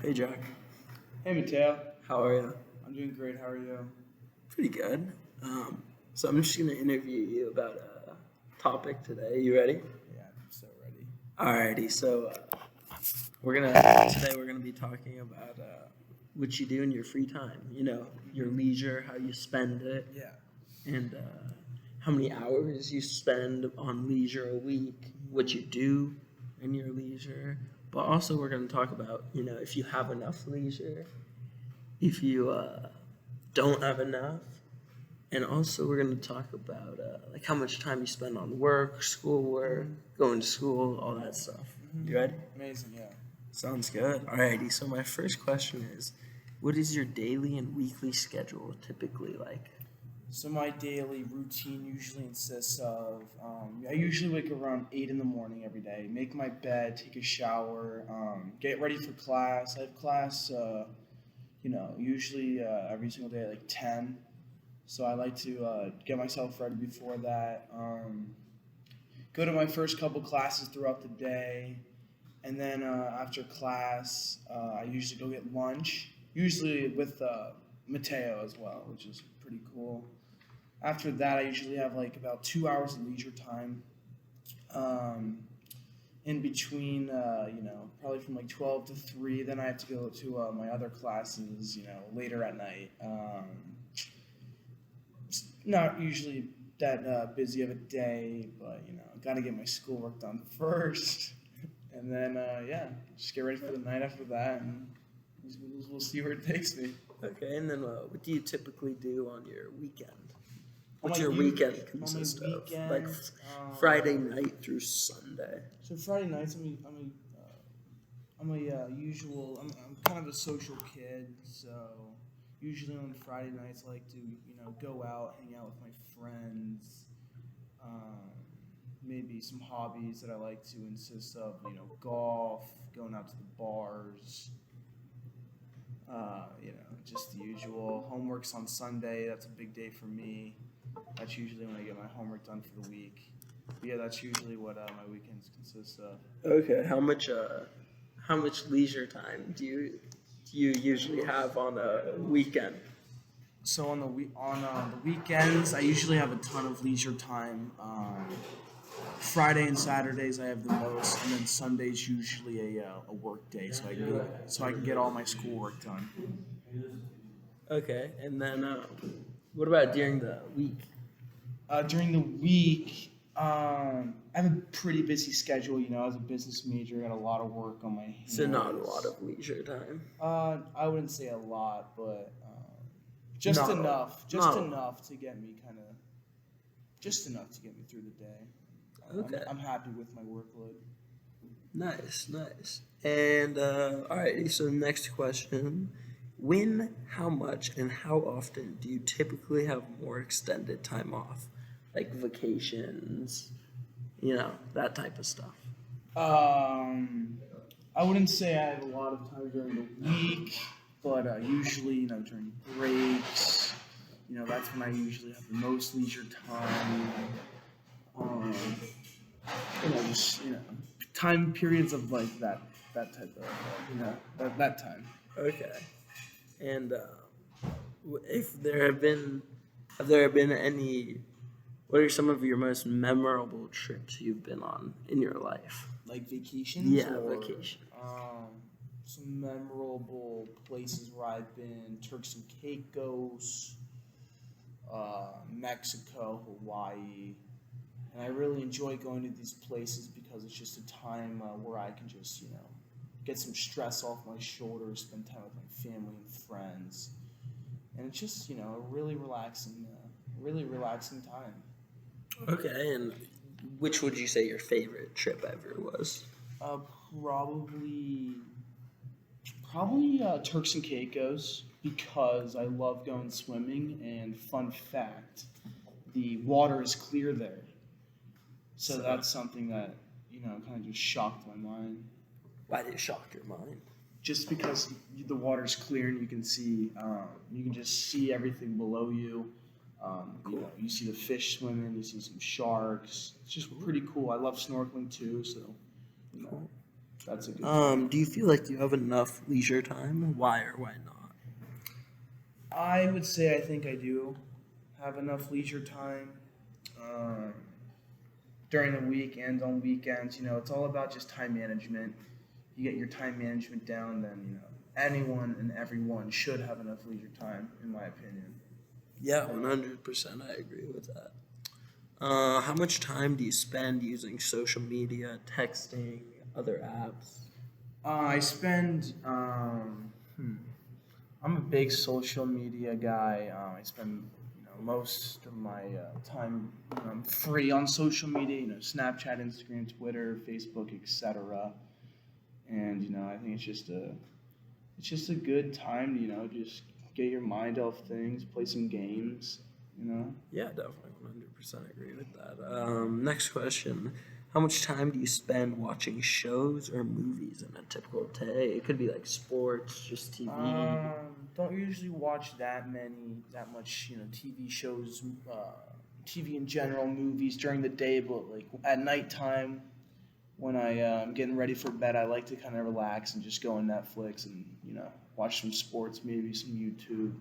Hey Jack, Hey Mateo, how are you? I'm doing great. How are you? Pretty good. So I'm just gonna interview you about a topic today. You ready? Yeah, I'm so ready. Alrighty. So we're gonna be talking about what you do in your free time. You know, your leisure, how you spend it, Yeah. and how many hours you spend on leisure a week. What you do in your leisure. But also, we're gonna talk about if you have enough leisure, if you don't have enough. And also, we're going to talk about like how much time you spend on work, schoolwork, going to school, all that stuff. You ready? Amazing. Yeah. Sounds good. Alrighty. So my first question is, what is your daily and weekly schedule typically like? So my daily routine usually consists of I usually wake up around 8 in the morning every day, make my bed, take a shower, get ready for class. I have class, usually every single day at like 10. So I like to get myself ready before that. Go to my first couple classes throughout the day. And then after class, I usually go get lunch, usually with Mateo as well, which is pretty cool. After that, I usually have like about 2 hours of leisure time. Um, in between, probably from like 12 to 3. Then I have to go to my other classes, later at night. It's not usually that busy of a day, but, got to get my schoolwork done first. And then, just get ready for the night after that, and we'll see where it takes me. Okay, and then what do you typically do on your weekend? On What's my your u- weekend on my consist of? Like weekend, Friday night through Sunday. so Friday nights, I'm a usual. I'm kind of a social kid, so usually on Friday nights, I like to go out, hang out with my friends. Um, Maybe some hobbies that I like to insist of, golf, going out to the bars. Just the usual. Homework's on Sunday. That's a big day for me. That's usually when I get my homework done for the week. But yeah, that's usually what my weekends consist of. Okay, how much leisure time do you usually have on a weekend? So on the weekends, I usually have a ton of leisure time. Friday and Saturdays I have the most, and then Sunday's usually a work day, so I can get all my schoolwork done. Okay, and then what about during the week? During the week, I have a pretty busy schedule. As a business major, I got a lot of work on my So not a lot hands. of leisure time. I wouldn't say a lot, but Not a lot. just Not a lot. enough to get me just enough to get me through the day. Okay. I'm happy with my workload. Nice, nice. And alrighty, so next question. When, how much, and how often do you typically have more extended time off? Like vacations, that type of stuff. Um, I wouldn't say I have a lot of time during the week, but usually, during breaks, that's when I usually have the most leisure time. Um, just time periods of like that type of that time. Okay. And if have there been any, what are some of your most memorable trips you've been on in your life? Like vacations Yeah, or vacation. some memorable places where I've been: Turks and Caicos, Mexico, Hawaii. And I really enjoy going to these places because it's just a time where I can just, get some stress off my shoulders, spend time with my family and friends, and it's just, a really relaxing time. Okay, and which would you say your favorite trip ever was? Uh, probably, probably Turks and Caicos because I love going swimming. And fun fact, the water is clear there, so So, that's something that kind of just shocked my mind. why did it shock your mind? Just because the water's clear and you can just see everything below you. Cool. You see the fish swimming, you see some sharks. It's just pretty cool. I love snorkeling too, so you know. Cool. That's a good. Do you feel like you have enough leisure time? Why or why not? I would say I think I do have enough leisure time um, during the week and on weekends. You know, it's all about just time management. You get your time management down, then anyone and everyone should have enough leisure time, in my opinion. Yeah, 100%. I agree with that. How much time do you spend using social media, texting, other apps? I spend. I'm a big social media guy. I spend most of my time free on social media. Snapchat, Instagram, Twitter, Facebook, etc. And I think it's just a good time. Just get your mind off things, play some games. Yeah, definitely 100% agree with that. Next question. How much time do you spend watching shows or movies in a typical day? It could be like sports, just TV. Don't usually watch that much, TV shows, TV in general, movies during the day, but like at nighttime when I am getting ready for bed, I like to kind of relax and just go on Netflix and watch some sports, maybe some YouTube.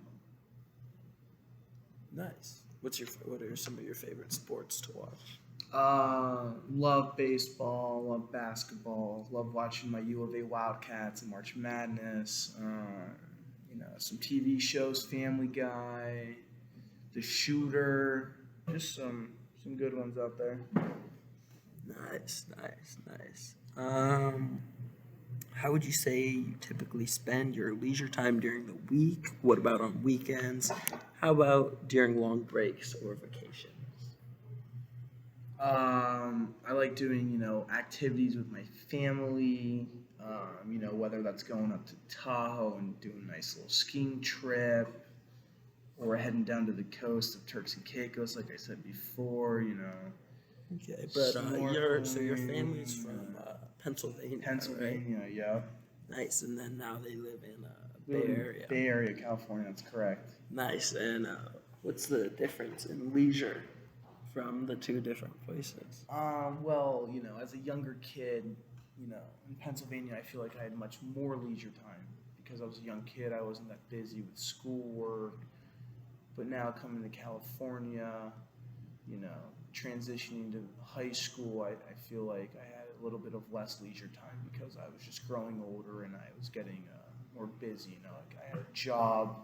Nice. What are some of your favorite sports to watch? Love baseball, love basketball, love watching my U of A Wildcats and March Madness. Some TV shows, Family Guy, The Shooter, just some good ones out there. Nice, nice, nice. How would you say you typically spend your leisure time during the week? What about on weekends? How about during long breaks or vacations? I like doing, activities with my family, whether that's going up to Tahoe and doing a nice little skiing trip, or we're heading down to the coast of Turks and Caicos, like I said before, Okay, but your family's from Pennsylvania, right? Pennsylvania, yeah. Nice, and then now they live in We Bay live in Area. Bay Area, California, that's correct. Nice, and what's the difference in leisure from the two different places? Well, as a younger kid, in Pennsylvania, I feel like I had much more leisure time because I was a young kid. I wasn't that busy with schoolwork. But now coming to California, transitioning to high school, I feel like I had a little bit of less leisure time because I was just growing older and I was getting more busy. Like I had a job,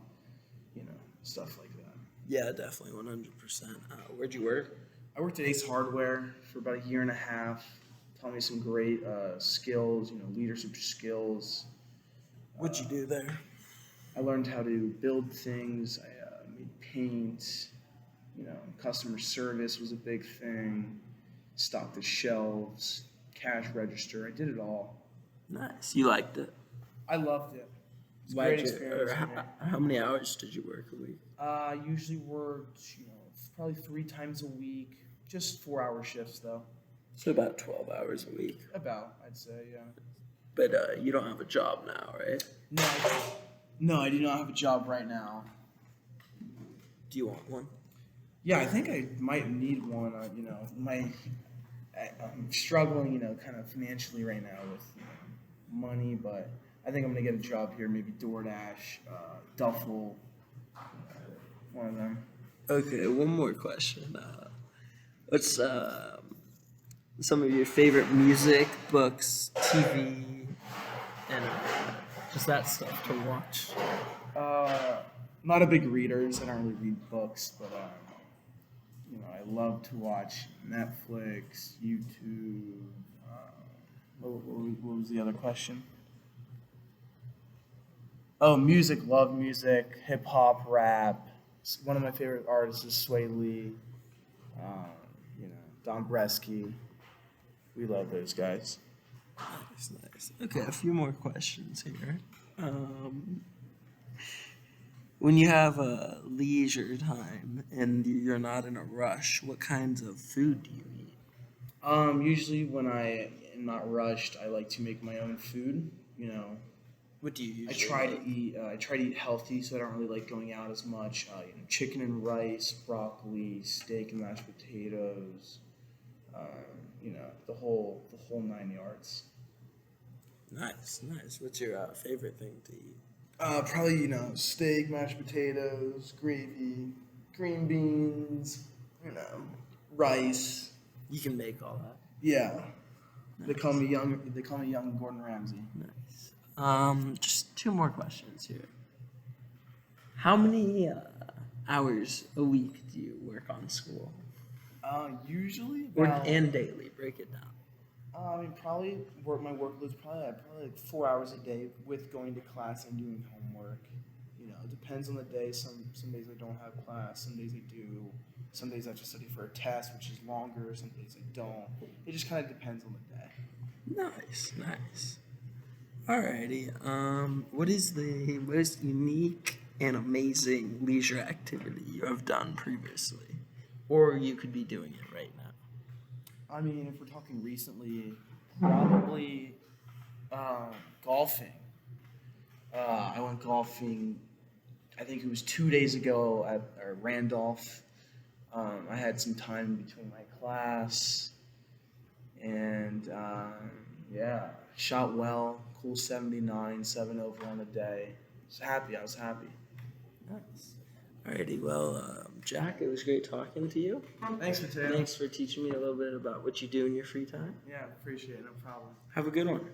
stuff like that. Yeah, definitely, 100%. Where'd you work? I worked at Ace Hardware for about a year and a half. Taught me some great skills, leadership skills. What'd you do there? I learned how to build things. I made paint. Customer service was a big thing. Stocked the shelves, cash register. I did it all. Nice. You liked it? I loved it. It's a Liked great it. experience. Or how many hours did you work a week? I usually worked, probably 3 times a week. Just 4-hour shifts, though. So about 12 hours a week. About, I'd say, yeah. But you don't have a job now, right? No, I do not have a job right now. Do you want one? Yeah, I think I might need one. I'm struggling, kind of financially right now with money, but I think I'm gonna get a job here, maybe DoorDash, Duffel, one of them. Okay, one more question. What's some of your favorite music, books, TV, and just that stuff to watch? Not a big reader, so I don't really read books, but I love to watch Netflix, YouTube. What was the other question? Oh, music. Love music. Hip hop, rap. One of my favorite artists is Sway Lee. Don Bresky. We love those guys. Nice, nice. Okay, a few more questions here. When you have a leisure time and you're not in a rush, what kinds of food do you eat? Usually when I am not rushed, I like to make my own food. What do you I usually try to make? eat. I try to eat healthy, so I don't really like going out as much. Chicken and rice, broccoli, steak and mashed potatoes. The whole 9 yards. Nice, nice. What's your favorite thing to eat? Probably, steak, mashed potatoes, gravy, green beans, rice. You can make all that. Yeah. They Nice. call me young Gordon Ramsay. Nice. Just two more questions here. How many hours a week do you work on school? Usually Or about, and daily? Break it down. probably my workload's probably like 4 hours a day with going to class and doing homework. It depends on the day. Some days I don't have class. Some days I do. Some days I have to study for a test, which is longer. Some days I don't. It just kind of depends on the day. Nice, nice. Alrighty. What is the most unique and amazing leisure activity you have done previously, or you could be doing it right now? I mean, if we're talking recently, probably golfing. I went golfing. I think it was 2 days ago at Randolph. I had some time between my class, and yeah, shot well. Cool 79, 7 over on the day. I was happy. Nice. Alrighty. Well, Jack, it was great talking to you. Thanks, Mateo. Thanks for teaching me a little bit about what you do in your free time. Yeah, appreciate it. No problem. Have a good one.